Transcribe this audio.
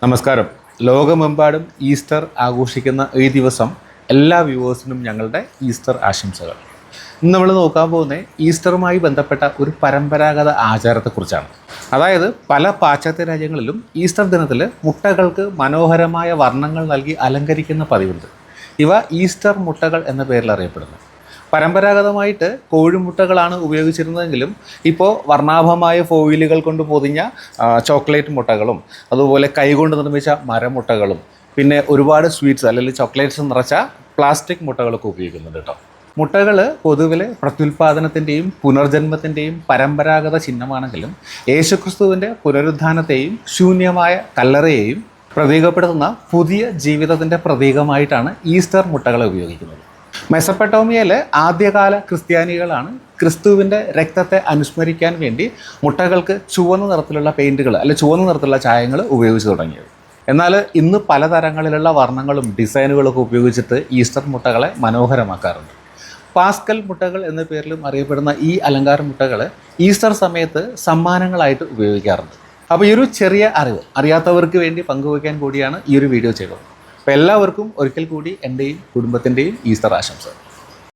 നമസ്കാരം. ലോകമെമ്പാടും ഈസ്റ്റർ ആഘോഷിക്കുന്ന ഈ ദിവസം എല്ലാ വ്യൂവേഴ്സിനും ഞങ്ങളുടെ ഈസ്റ്റർ ആശംസകൾ. ഇന്ന് നമ്മൾ നോക്കാൻ പോകുന്നത് ഈസ്റ്ററുമായി ബന്ധപ്പെട്ട ഒരു പരമ്പരാഗത ആചാരത്തെക്കുറിച്ചാണ്. അതായത് പല പാശ്ചാത്യ രാജ്യങ്ങളിലും ഈസ്റ്റർ ദിനത്തിൽ മുട്ടകൾക്ക് മനോഹരമായ വർണ്ണങ്ങൾ നൽകി അലങ്കരിക്കുന്ന പതിവുണ്ട്. ഇവ ഈസ്റ്റർ മുട്ടകൾ എന്ന പേരിൽ അറിയപ്പെടുന്നു. പരമ്പരാഗതമായിട്ട് കോഴിമുട്ടകളാണ് ഉപയോഗിച്ചിരുന്നതെങ്കിലും ഇപ്പോൾ വർണ്ണാഭമായ ഫോയിലുകൾ കൊണ്ട് പൊതിഞ്ഞ ചോക്ലേറ്റ് മുട്ടകളും അതുപോലെ കൈകൊണ്ട് നിർമ്മിച്ച മരമുട്ടകളും പിന്നെ ഒരുപാട് സ്വീറ്റ്സ് അല്ലെങ്കിൽ ചോക്ലേറ്റ്സ് നിറച്ച പ്ലാസ്റ്റിക് മുട്ടകളൊക്കെ ഉപയോഗിക്കുന്നുണ്ട് കേട്ടോ. മുട്ടകൾ പൊതുവിൽ പ്രത്യുൽപാദനത്തിൻ്റെയും പുനർജന്മത്തിൻ്റെയും പരമ്പരാഗത ചിഹ്നമാണെങ്കിലും യേശുക്രിസ്തുവിൻ്റെ പുനരുത്ഥാനത്തെയും ശൂന്യമായ കല്ലറയെയും പ്രതീകപ്പെടുത്തുന്ന പുതിയ ജീവിതത്തിൻ്റെ പ്രതീകമായിട്ടാണ് ഈസ്റ്റർ മുട്ടകളെ ഉപയോഗിക്കുന്നത്. മെസപ്പൊട്ടോമിയയിലെ ആദ്യകാല ക്രിസ്ത്യാനികളാണ് ക്രിസ്തുവിൻ്റെ രക്തത്തെ അനുസ്മരിക്കാൻ വേണ്ടി മുട്ടകൾക്ക് ചുവന്ന നിറത്തിലുള്ള പെയിൻറ്റുകൾ അല്ലെങ്കിൽ ചുവന്ന നിറത്തിലുള്ള ചായങ്ങൾ ഉപയോഗിച്ച് തുടങ്ങിയത്. എന്നാൽ ഇന്ന് പലതരങ്ങളിലുള്ള വർണ്ണങ്ങളും ഡിസൈനുകളൊക്കെ ഉപയോഗിച്ചിട്ട് ഈസ്റ്റർ മുട്ടകളെ മനോഹരമാക്കാറുണ്ട്. പാസ്കൽ മുട്ടകൾ എന്ന പേരിലും അറിയപ്പെടുന്ന ഈ അലങ്കാര മുട്ടകൾ ഈസ്റ്റർ സമയത്ത് സമ്മാനങ്ങളായിട്ട് ഉപയോഗിക്കാറുണ്ട്. അപ്പോൾ ഈ ഒരു ചെറിയ അറിവ് അറിയാത്തവർക്ക് വേണ്ടി പങ്കുവയ്ക്കാൻ കൂടിയാണ് ഈ ഒരു വീഡിയോ ചെയ്തത്. അപ്പോൾ എല്ലാവർക്കും ഒരിക്കൽ കൂടി എൻ്റെയും കുടുംബത്തിൻ്റെയും ഈസ്റ്റർ ആശംസകൾ.